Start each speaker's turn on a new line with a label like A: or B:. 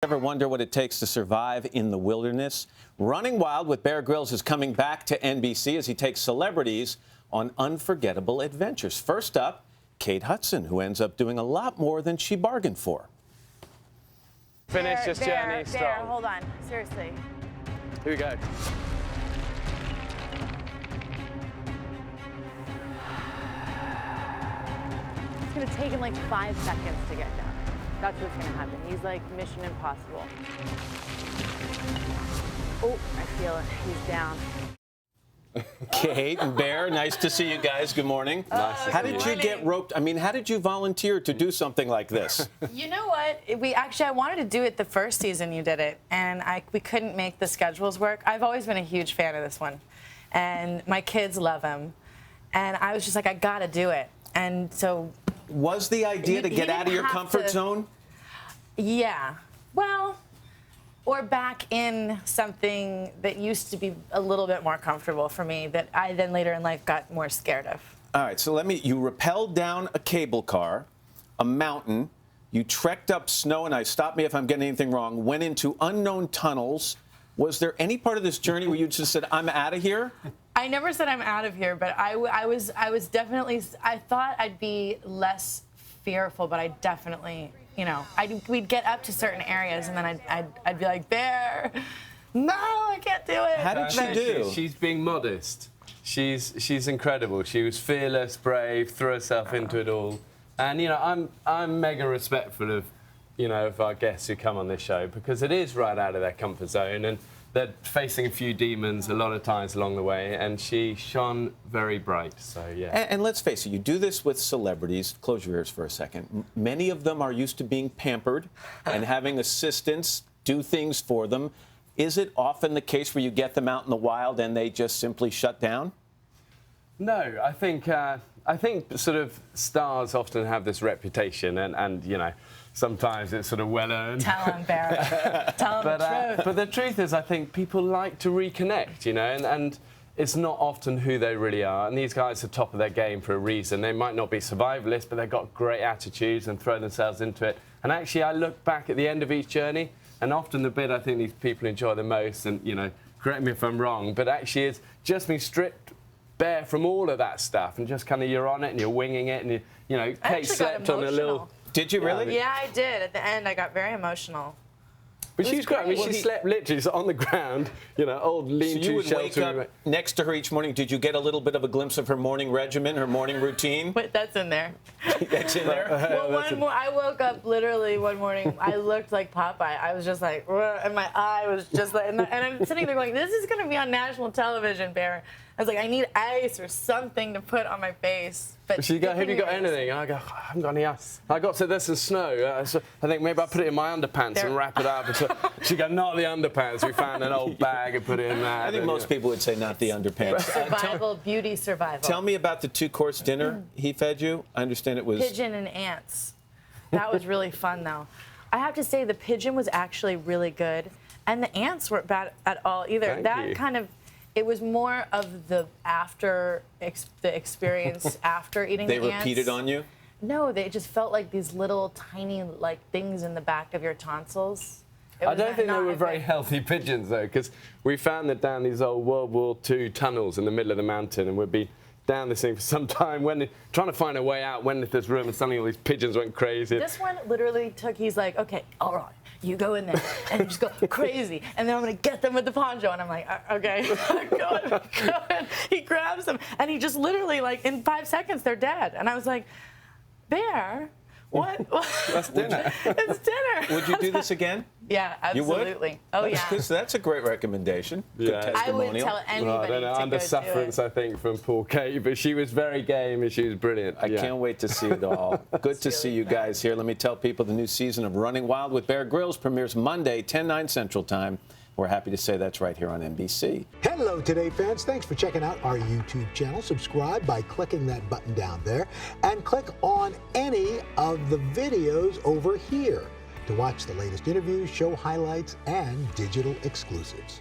A: Ever wonder what it takes to survive in the wilderness? Running Wild with Bear Grylls is coming back to NBC as he takes celebrities on unforgettable adventures. First up, Kate Hudson, who ends up doing a lot more than she bargained for.
B: Finish this journey strong.
C: Bear, hold on. Seriously.
B: Here we go.
C: It's going to take him like 5 seconds to get down. That's what's going to happen. He's like Mission Impossible. Oh, I feel it. He's down.
A: Kate and Bear, nice to see you guys. Good morning. How did you get roped? I mean, how did you volunteer to do something like this?
C: You know what? I wanted to do it the first season you did it, and we couldn't make the schedules work. I've always been a huge fan of this one, and my kids love him, and I was just like, I gotta do it. And so,
A: was the idea to get out of your comfort zone?
C: Yeah. Well, or back in something that used to be a little bit more comfortable for me that I then later in life got more scared of.
A: All right, so you rappelled down a cable car, a mountain, you trekked up snow and ice, stop me if I'm getting anything wrong, went into unknown tunnels. Was there any part of this journey where you just said, I'm out of here?
C: I never said I'm out of here, but I was definitely, I thought I'd be less fearful, but I definitely, you know, we'd get up to certain areas and then I'd be like, Bear, no, I can't do it.
A: How did she do?
B: She's being modest. She's incredible. She was fearless, brave, threw herself into it all. And, you know, I'm mega respectful of, you know, of our guests who come on this show because it is right out of their comfort zone and they're facing a few demons a lot of times along the way, and she shone very bright, so yeah.
A: And let's face it, you do this with celebrities. Close your ears for a second. Many of them are used to being pampered and having assistants do things for them. Is it often the case where you get them out in the wild and they just simply shut down?
B: No, I think sort of stars often have this reputation, and you know, sometimes it's sort of well-earned.
C: Tell him, Bear. Tell him the truth.
B: But the truth is, I think people like to reconnect, you know, and it's not often who they really are. And these guys are top of their game for a reason. They might not be survivalists, but they've got great attitudes and throw themselves into it. And actually, I look back at the end of each journey, and often the bit I think these people enjoy the most, and, you know, correct me if I'm wrong, but actually it's just being stripped bare from all of that stuff and just kind of you're on it and you're winging it and you know, Kate slept on a little...
A: Did you really?
C: Yeah, I did. At the end, I got very emotional.
B: But she's great. I mean, she slept literally on the ground, you know, old lean-to shelter.
A: So you would wake up next to her each morning. Did you get a little bit of a glimpse of her morning regimen, her morning routine?
C: Wait, that's in there.
A: That's in there?
C: Well, I woke up literally one morning, I looked like Popeye. I was just like, and my eye was just like, and I'm sitting there going, this is going to be on national television, Bear. I was like, I need ice or something to put on my face. But
B: she go, have you got anything? And I go, I haven't got any ice. I got to this and snow. So I think maybe I'll put it in my underpants and wrap it up. And so she go, not the underpants. We found an old bag and put it in there.
A: I think most people would say not the underpants.
C: Survival, beauty survival.
A: Tell me about the 2-course dinner he fed you. I understand it was...
C: Pigeon and ants. That was really fun, though. I have to say the pigeon was actually really good. And the ants weren't bad at all either.
B: Thank you.
C: Kind of... It was more of the experience after eating the ants.
A: They repeated on you?
C: No, they just felt like these little tiny things in the back of your tonsils.
B: I don't think they were very healthy pigeons though, because we found that down these old World War II tunnels in the middle of the mountain, and we'd be down this thing for some time trying to find a way out when there's room, and suddenly all these pigeons went crazy.
C: This one literally he's like, okay, all right. You go in there and you just go crazy, and then I'm gonna get them with the poncho, and I'm like, okay, go in. He grabs them, and he just literally, like, in 5 seconds, they're dead. And I was like, Bear, what?
B: That's dinner.
C: It's dinner.
A: Would you do this again?
C: Yeah, absolutely.
A: You would?
C: Oh, yeah.
A: That's a great recommendation.
B: Yeah.
A: Good testimonial.
C: I would tell anybody
B: I don't know,
C: to
B: under
C: go
B: sufferance,
C: do it.
B: I think, from poor Kate, but she was very game and she was brilliant.
A: I can't wait to see it all. Good to see you guys here. Let me tell people the new season of Running Wild with Bear Grylls premieres Monday, 10/9 Central Time. We're happy to say that's right here on NBC.
D: Hello, Today fans. Thanks for checking out our YouTube channel. Subscribe by clicking that button down there and click on any of the videos over here to watch the latest interviews, show highlights, and digital exclusives.